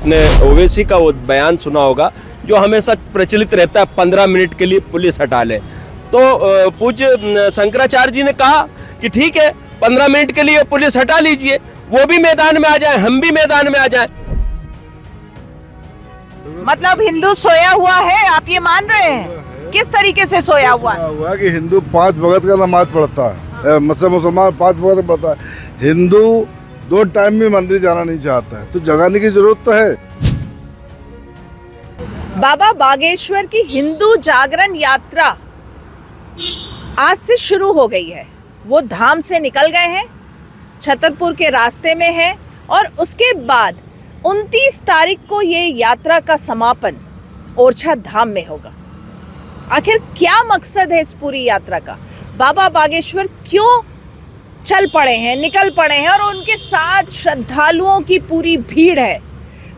आपने ओवैसी का वो बयान सुना होगा जो हमेशा प्रचलित रहता है, 15 मिनट के लिए पुलिस हटा ले। तो पूज्य शंकराचार्य जी ने कहा कि ठीक है 15 मिनट के लिए पुलिस हटा लीजिए, वो भी मैदान में आ जाए, हम भी मैदान में आ जाए। मतलब हिंदू सोया हुआ है, आप ये मान रहे हैं? किस तरीके से सोया हुआ है? हुआ कि हिंदू 5 वक्त का नमाज पढ़ता है, मुसलमान 5 वक्त पढ़ता है, हिंदू 2 टाइम में मंदिर जाना नहीं चाहता है, तो जगाने की जरूरत तो है। बाबा बागेश्वर की हिंदू जागरण यात्रा आज से शुरू हो गई है। वो धाम से निकल गए हैं, छतरपुर के रास्ते में है और उसके बाद 29 तारीख को ये यात्रा का समापन ओरछा धाम में होगा। आखिर क्या मकसद है इस पूरी यात्रा का? बाबा बागेश्वर क्यों चल पड़े हैं, निकल पड़े हैं और उनके साथ श्रद्धालुओं की पूरी भीड़ है।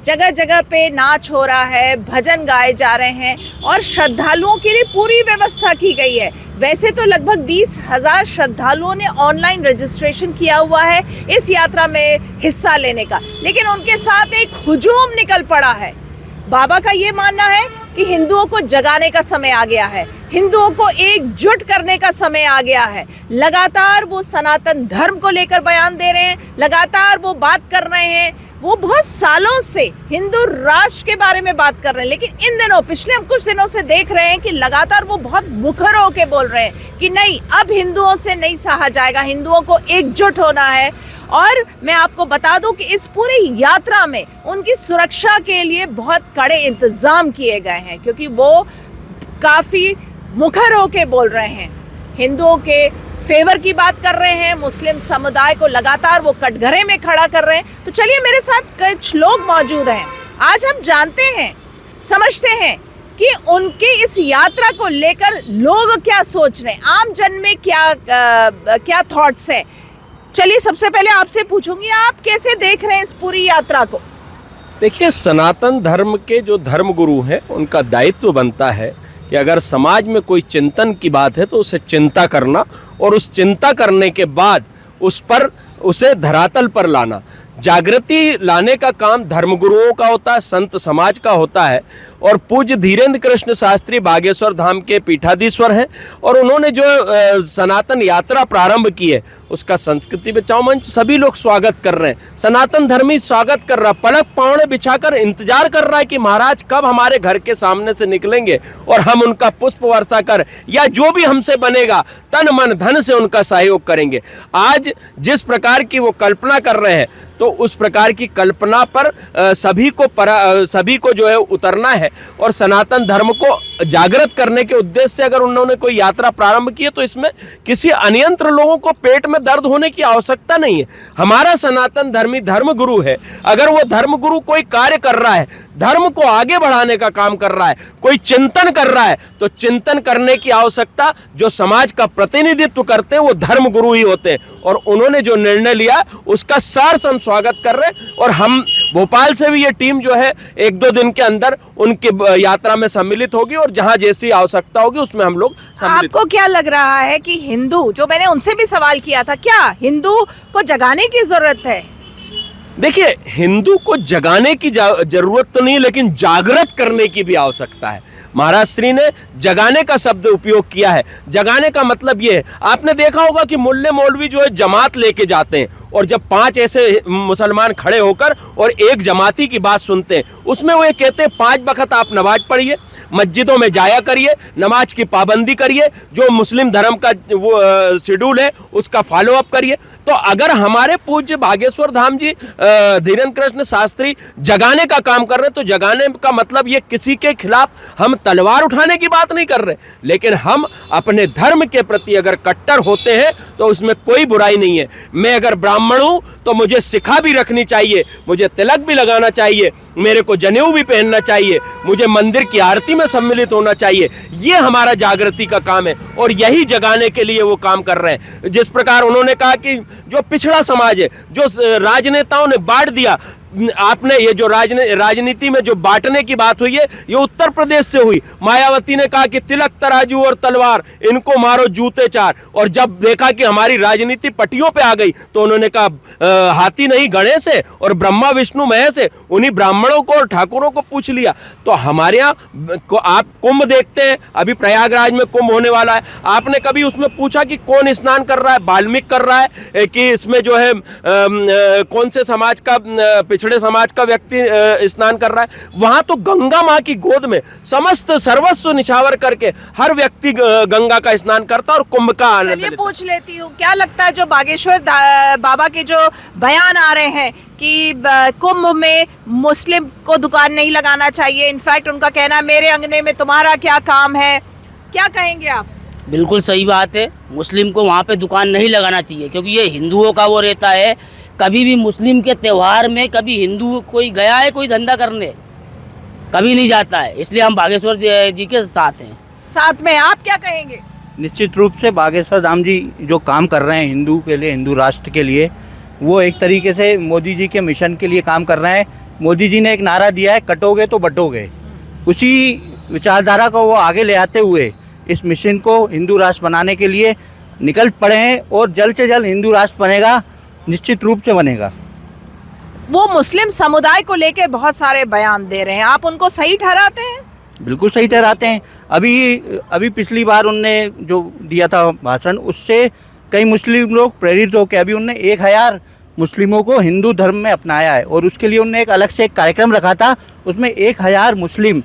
जगह जगह पे नाच हो रहा है, भजन गाए जा रहे हैं और श्रद्धालुओं के लिए पूरी व्यवस्था की गई है। वैसे तो लगभग 20,000 श्रद्धालुओं ने ऑनलाइन रजिस्ट्रेशन किया हुआ है इस यात्रा में हिस्सा लेने का, लेकिन उनके साथ एक हुजूम निकल पड़ा है। बाबा का ये मानना है कि हिंदुओं को जगाने का समय आ गया है, हिंदुओं को एकजुट करने का समय आ गया है। लगातार वो सनातन धर्म को लेकर बयान दे रहे हैं, लगातार वो बात कर रहे हैं, वो बहुत सालों से हिंदू राष्ट्र के बारे में बात कर रहे हैं, लेकिन इन दिनों पिछले हम कुछ दिनों से देख रहे हैं कि लगातार वो बहुत मुखर होकर बोल रहे हैं कि नहीं, अब हिंदुओं से नहीं सहा जाएगा, हिंदुओं को एकजुट होना है। और मैं आपको बता दूं कि इस पूरी यात्रा में उनकी सुरक्षा के लिए बहुत कड़े इंतजाम किए गए हैं, क्योंकि वो काफी मुखर होकर बोल रहे हैं, हिंदुओं के फेवर की बात कर रहे हैं, मुस्लिम समुदाय को लगातार वो कटघरे में खड़ा कर रहे हैं। तो चलिए मेरे साथ कुछ लोग मौजूद हैं, आज हम जानते हैं, समझते हैं कि उनके इस यात्रा को लेकर लोग क्या सोच रहे हैं, आम जन में क्या थॉट्स हैं। चलिए सबसे पहले आपसे पूछूंगी, आप कैसे देख रहे हैं इस पूरी यात्रा को? देखिए, सनातन धर्म के जो धर्मगुरु हैं उनका दायित्व बनता है कि अगर समाज में कोई चिंतन की बात है तो उसे चिंता करना और उस चिंता करने के बाद उसे धरातल पर लाना। जागृति लाने का काम धर्मगुरुओं का होता है, संत समाज का होता है। और पूज्य धीरेन्द्र कृष्ण शास्त्री बागेश्वर धाम के पीठाधीश्वर हैं और उन्होंने जो सनातन यात्रा प्रारंभ की है उसका संस्कृति बचाओ मंच सभी लोग स्वागत कर रहे हैं। सनातन धर्मी स्वागत कर रहा, पलक पावड़े बिछाकर इंतजार कर रहा है कि महाराज कब हमारे घर के सामने से निकलेंगे और हम उनका पुष्प वर्षा कर या जो भी हमसे बनेगा तन मन धन से उनका सहयोग करेंगे। आज जिस प्रकार की वो कल्पना कर रहे हैं तो उस प्रकार की कल्पना पर सभी को जो है उतरना है और सनातन धर्म को जागृत करने के उद्देश्य से अगर उन्होंने कोई यात्रा प्रारंभ की है तो इसमें किसी अनियंत्र लोगों को पेट में दर्द होने की आवश्यकता नहीं है। हमारा सनातन धर्मी धर्मगुरु है, अगर वो धर्मगुरु कोई कार्य कर रहा है, धर्म को आगे बढ़ाने का काम कर रहा है, कोई चिंतन कर रहा है, तो चिंतन करने की आवश्यकता जो समाज का प्रतिनिधित्व करते हैं वो धर्मगुरु ही होते हैं। और उन्होंने जो निर्णय लिया उसका सहर्ष हम स्वागत कर रहे हैं और हम भोपाल से भी ये टीम जो है 1-2 दिन के अंदर उनकी यात्रा में सम्मिलित होगी और जहां जैसी आवश्यकता होगी उसमें हम लोग सम्मिलित। आपको क्या लग रहा है कि हिंदू, जो मैंने उनसे भी सवाल किया था, क्या हिंदू को जगाने की जरूरत है? देखिए, हिंदू को जगाने की जरूरत तो नहीं, लेकिन जागृत करने की भी आवश्यकता है। महाराज श्री ने जगाने का शब्द उपयोग किया है। जगाने का मतलब ये है, आपने देखा होगा कि मुल्ले मौलवी जो है जमात लेके जाते हैं और जब 5 ऐसे मुसलमान खड़े होकर और एक जमाती की बात सुनते हैं उसमें वो ये कहते हैं 5 वक्त आप नमाज पढ़िए, मस्जिदों में जाया करिए, नमाज की पाबंदी करिए, जो मुस्लिम धर्म का वो शेड्यूल है उसका फॉलो अप करिए। तो अगर हमारे पूज्य बागेश्वर धाम जी धीरेन्द्र कृष्ण शास्त्री जगाने का काम कर रहे हैं तो जगाने का मतलब ये किसी के खिलाफ हम तलवार उठाने की बात नहीं कर रहे, लेकिन हम अपने धर्म के प्रति अगर कट्टर होते हैं तो उसमें कोई बुराई नहीं है। मैं अगर ब्राह्मण हूं तो मुझे शिखा भी रखनी चाहिए, मुझे तिलक भी लगाना चाहिए, मेरे को जनेऊ भी पहनना चाहिए, मुझे मंदिर की आरती में सम्मिलित होना चाहिए। ये हमारा जागृति का काम है और यही जगाने के लिए वो काम कर रहे हैं। जिस प्रकार उन्होंने कहा कि जो पिछड़ा समाज है, जो राजनेताओं ने बांट दिया, आपने ये जो राजनीति में जो बांटने की बात हुई है, ये उत्तर प्रदेश से हुई। मायावती ने कहा कि तिलक तराजू और तलवार, इनको मारो जूते चार। और जब देखा कि हमारी राजनीति पटियों पे आ गई तो उन्होंने कहा हाथी नहीं गणेश है और ब्रह्मा विष्णु महेश है, उन्हीं ब्राह्मणों को और ठाकुरों को पूछ लिया। तो हमारे यहाँ आप कुंभ देखते हैं, अभी प्रयागराज में कुंभ होने वाला है, आपने कभी उसमें पूछा कि कौन स्नान कर रहा है? वाल्मीकि कर रहा है कि इसमें जो है कौन से समाज का, पिछड़े समाज का व्यक्ति स्नान कर रहा है? वहां तो गंगा माँ की गोद में समस्त सर्वस्व निछावर करके हर व्यक्ति गंगा का स्नान करता और कुंभ का आनंद चलिए लेता। पूछ लेती हूँ, क्या लगता है जो बागेश्वर बाबा के जो बयान आ रहे हैं कि कुंभ में मुस्लिम को दुकान नहीं लगाना चाहिए, इनफैक्ट उनका कहना है मेरे अंगने में तुम्हारा क्या काम है, क्या कहेंगे आप? बिल्कुल सही बात है, मुस्लिम को वहाँ पे दुकान नहीं लगाना चाहिए क्योंकि ये हिंदुओं का वो रहता है। कभी भी मुस्लिम के त्यौहार में कभी हिंदू कोई गया है कोई धंधा करने? कभी नहीं जाता है, इसलिए हम बागेश्वर जी के साथ हैं। साथ में आप क्या कहेंगे? निश्चित रूप से बागेश्वर धाम जी जो काम कर रहे हैं हिंदू के लिए, हिंदू राष्ट्र के लिए, वो एक तरीके से मोदी जी के मिशन के लिए काम कर रहे हैं। मोदी जी ने एक नारा दिया है, कटोगे तो बटोगे। उसी विचारधारा को वो आगे ले आते हुए इस मिशन को हिंदू राष्ट्र बनाने के लिए निकल पड़े हैं और जल्द से जल्द हिंदू राष्ट्र बनेगा, निश्चित रूप से बनेगा। वो मुस्लिम समुदाय को लेके बहुत सारे बयान दे रहे हैं, आप उनको सही ठहराते हैं? बिल्कुल सही ठहराते हैं। अभी पिछली बार उनने जो दिया था भाषण, उससे कई मुस्लिम लोग प्रेरित होकर अभी उनने 1000 मुस्लिमों को हिंदू धर्म में अपनाया है और उसके लिए उनने एक अलग से एक कार्यक्रम रखा था। उसमें 1000 मुस्लिम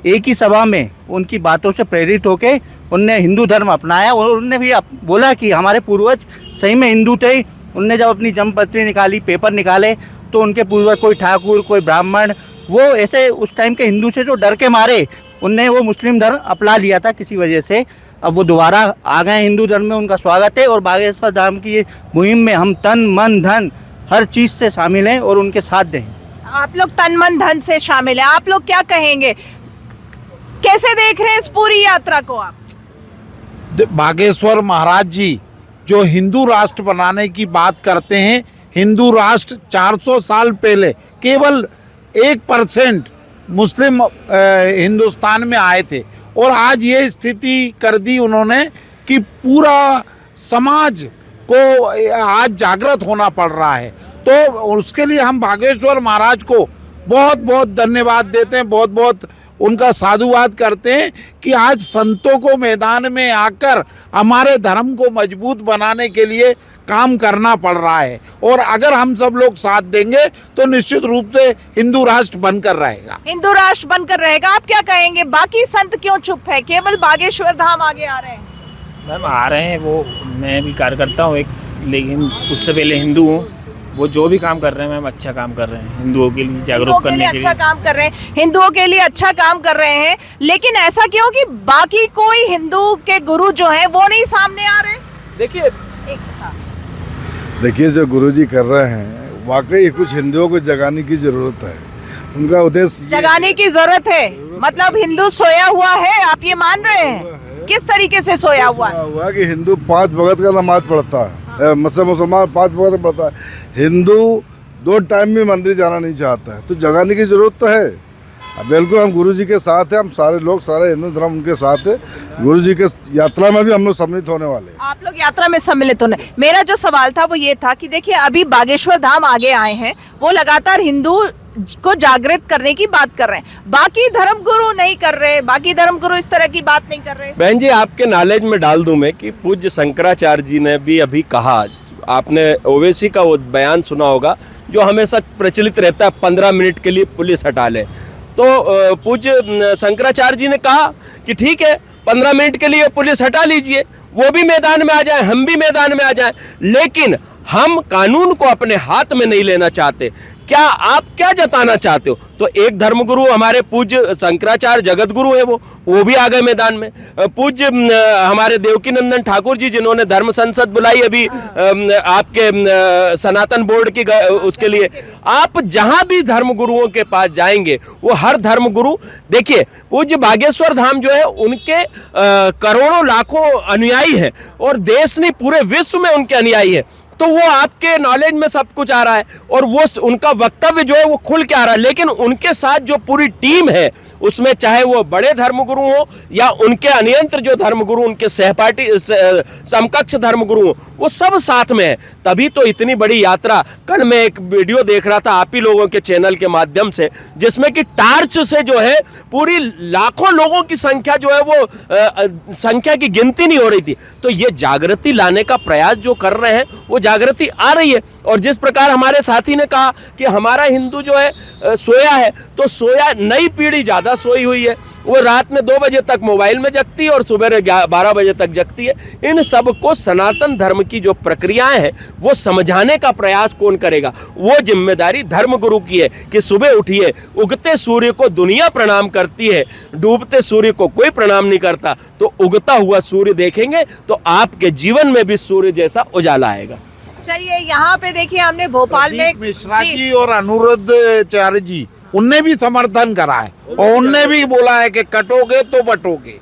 एक ही सभा में उनकी बातों से प्रेरित होकर उनने हिंदू धर्म अपनाया और उनने भी बोला कि हमारे पूर्वज सही में हिंदू थे। उनने जब अपनी जन्मपत्री निकाली, पेपर निकाले, तो उनके पूर्वज कोई ठाकुर, कोई ब्राह्मण, वो ऐसे उस टाइम के हिंदू से जो डर के मारे उनने वो मुस्लिम धर्म अपना लिया था किसी वजह से। अब वो दोबारा आ गए हिंदू धर्म में, उनका स्वागत है। और बागेश्वर धाम की ये मुहिम में हम तन मन धन हर चीज़ से शामिल हैं और उनके साथ दें। आप लोग तन मन धन से शामिल हैं, आप लोग क्या कहेंगे, कैसे देख रहे हैं इस पूरी यात्रा को आप? बागेश्वर महाराज जी जो हिंदू राष्ट्र बनाने की बात करते हैं, हिंदू राष्ट्र 400 साल पहले केवल 1% मुस्लिम हिंदुस्तान में आए थे और आज ये स्थिति कर दी उन्होंने कि पूरा समाज को आज जागृत होना पड़ रहा है। तो उसके लिए हम बागेश्वर महाराज को बहुत बहुत धन्यवाद देते हैं, बहुत बहुत उनका साधुवाद करते हैं कि आज संतों को मैदान में आकर हमारे धर्म को मजबूत बनाने के लिए काम करना पड़ रहा है। और अगर हम सब लोग साथ देंगे तो निश्चित रूप से हिंदू राष्ट्र बनकर रहेगा। हिंदू राष्ट्र बनकर रहेगा। आप क्या कहेंगे, बाकी संत क्यों चुप है, केवल बागेश्वर धाम आगे आ रहे हैं? मैम आ रहे हैं, वो मैं भी कार्यकर्ता हूँ एक, लेकिन उससे पहले हिंदू हूँ। वो जो भी काम कर रहे हैं मैम अच्छा काम कर रहे हैं, हिंदुओं के लिए जागरूक करने के लिए अच्छा काम कर रहे हैं, हिंदुओं के लिए अच्छा काम कर रहे हैं। लेकिन ऐसा क्यों कि बाकी कोई हिंदू के गुरु जो हैं वो नहीं सामने आ रहे? देखिए जो गुरुजी कर रहे हैं वाकई कुछ हिंदुओं को जगाने की जरूरत है। उनका उद्देश्य जगाने की जरूरत है, मतलब हिंदू सोया हुआ है, आप ये मान रहे हैं? किस तरीके से सोया हुआ है? हुआ कि हिंदू 5 वक्त का नमाज पढ़ता है, मुसलमान 5 वक्त पढ़ता है, हिंदू 2 टाइम भी मंदिर जाना नहीं चाहता है। तो जगाने की जरूरत तो है। अब बिल्कुल हम गुरुजी के साथ हैं, हम सारे लोग, सारे हिंदू धर्म उनके साथ है। गुरुजी के यात्रा में भी हम लोग सम्मिलित होने वाले हैं। आप लोग यात्रा में सम्मिलित होने, मेरा जो सवाल था वो ये था कि देखिए अभी बागेश्वर धाम आगे आए हैं, वो लगातार हिंदू को जागृत करने की बात कर रहे हैं, बाकी धर्म गुरु नहीं कर रहे, बाकी धर्म गुरु इस तरह की बात नहीं कर रहे। बहन जी आपके नॉलेज में डाल दूं मैं कि पूज्य शंकराचार्य जी ने भी अभी कहा, आपने ओवैसी का वो बयान सुना होगा जो हमेशा प्रचलित रहता है, 15 मिनट के लिए पुलिस हटा ले। तो पूज्य शंकराचार्य जी ने कहा कि ठीक है 15 मिनट के लिए पुलिस हटा लीजिए, वो भी मैदान में आ जाए, हम भी मैदान में आ जाए, लेकिन हम कानून को अपने हाथ में नहीं लेना चाहते। क्या आप क्या जताना चाहते हो? तो एक धर्मगुरु हमारे पूज्य शंकराचार्य जगत गुरु है, वो भी आ गए मैदान में। पूज्य हमारे देवकी नंदन ठाकुर जी जिन्होंने धर्म संसद बुलाई अभी आपके सनातन बोर्ड की उसके लिए, आप जहां भी धर्मगुरुओं के पास जाएंगे वो हर धर्मगुरु, देखिए पूज्य बागेश्वर धाम जो है उनके करोड़ों लाखों अनुयायी है और देश नहीं पूरे विश्व में उनके अनुयायी है। तो वो आपके नॉलेज में सब कुछ आ रहा है और वो उनका वक्तव्य जो है वो खुल के आ रहा है। लेकिन उनके साथ जो पूरी टीम है उसमें चाहे वो बड़े धर्मगुरु हो या उनके अनियंत्र जो धर्मगुरु, उनके सहपाठी समकक्ष धर्मगुरु हो, वो सब साथ में है। तभी तो इतनी बड़ी यात्रा। कल मैं एक वीडियो देख रहा था आप ही लोगों के चैनल के माध्यम से, जिसमें कि टार्च से जो है पूरी लाखों लोगों की संख्या जो है वो संख्या की गिनती नहीं हो रही थी। तो ये जागृति लाने का प्रयास जो कर रहे हैं वो जागृति आ रही है। और जिस प्रकार हमारे साथी ने कहा कि हमारा हिंदू जो है सोया है, तो सोया नई पीढ़ी ज्यादा सोई हुई है। वो रात में 2 बजे तक मोबाइल में जगती है और सुबह 12 बजे तक जगती है। इन सबको सनातन धर्म की जो प्रक्रियाएं हैं वो समझाने का प्रयास कौन करेगा? वो जिम्मेदारी धर्मगुरु की है कि सुबह उठिए, उगते सूर्य को दुनिया प्रणाम करती है, डूबते सूर्य को कोई प्रणाम नहीं करता। तो उगता हुआ सूर्य देखेंगे तो आपके जीवन में भी सूर्य जैसा उजाला आएगा। चलिए यहाँ पे देखिए, हमने भोपाल में प्रदीप मिश्रा जी और अनिरुद्धाचार्य जी, उनने भी समर्थन करा है और उनने भी बोला है कि कटोगे तो बटोगे,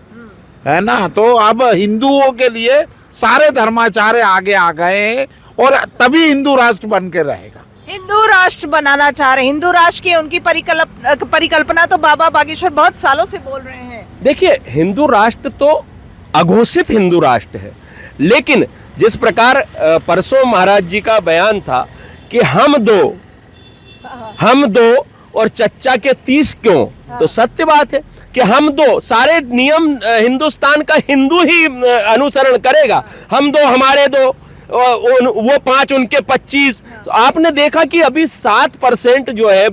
है ना। तो अब हिंदुओं के लिए सारे धर्माचार्य आगे आ गए हैं और तभी हिंदू राष्ट्र बन के रहेगा। हिंदू राष्ट्र बनाना चाह रहे हैं। हिंदू राष्ट्र की उनकी परिकल्पना तो बाबा बागेश्वर बहुत सालों से बोल रहे हैं। देखिए, हिंदू राष्ट्र तो अघोषित हिंदू राष्ट्र है, लेकिन जिस प्रकार परसों महाराज जी का बयान था कि हम दो और चच्चा के 30 क्यों, तो सत्य बात है कि हम दो, सारे नियम हिंदुस्तान का हिंदू ही अनुसरण करेगा। हम दो हमारे दो, वो 5 उनके 25। तो आपने देखा कि अभी 7% जो है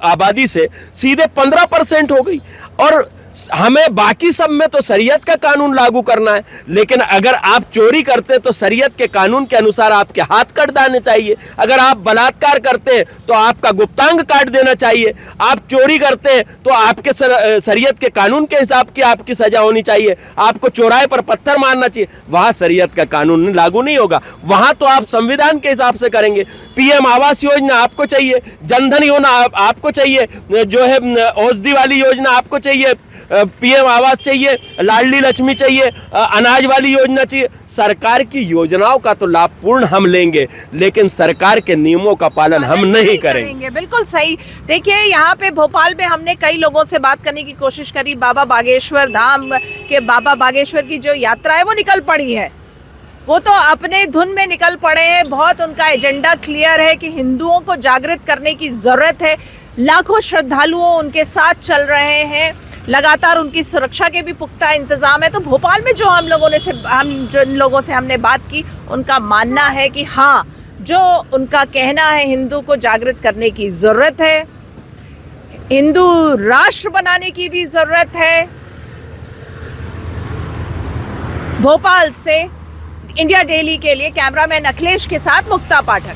आबादी से सीधे 15% हो गई। और हमें बाकी सब में तो शरीयत का कानून लागू करना है, लेकिन अगर आप चोरी करते हैं तो शरीयत के कानून के अनुसार आपके हाथ कट देने चाहिए। अगर आप बलात्कार करते हैं तो आपका गुप्तांग काट देना चाहिए। आप चोरी करते हैं तो आपके शरीयत के कानून के हिसाब की आपकी सजा होनी चाहिए। आपको चौराहे पर पत्थर मारना चाहिए, वहां शरीयत का कानून लागू नहीं होगा। वहां तो आप संविधान के हिसाब से करेंगे। पीएम आवास योजना आपको चाहिए, जनधन योजना आपको चाहिए, जो है औषधि वाली योजना आपको चाहिए, पीएम आवास चाहिए, लाडली लक्ष्मी चाहिए, अनाज वाली योजना चाहिए। सरकार की योजनाओं का तो लाभ पूर्ण हम लेंगे, लेकिन सरकार के नियमों का पालन हम नहीं करेंगे। बिल्कुल सही। देखिए, यहाँ पे भोपाल में हमने कई लोगों से बात करने की कोशिश करी। बाबा बागेश्वर धाम के बाबा बागेश्वर की जो यात्रा है वो निकल पड़ी है। वो तो अपने धुन में निकल पड़े हैं। बहुत उनका एजेंडा क्लियर है कि हिंदुओं को जागृत करने की जरूरत है। लाखों श्रद्धालुओं उनके साथ चल रहे हैं। लगातार उनकी सुरक्षा के भी पुख्ता इंतजाम है। तो भोपाल में जो जिन लोगों से हमने बात की, उनका मानना है कि हाँ, जो उनका कहना है, हिंदू को जागृत करने की जरूरत है, हिंदू राष्ट्र बनाने की भी जरूरत है। भोपाल से इंडिया डेली के लिए कैमरामैन अखिलेश के साथ मुक्ता पाठक।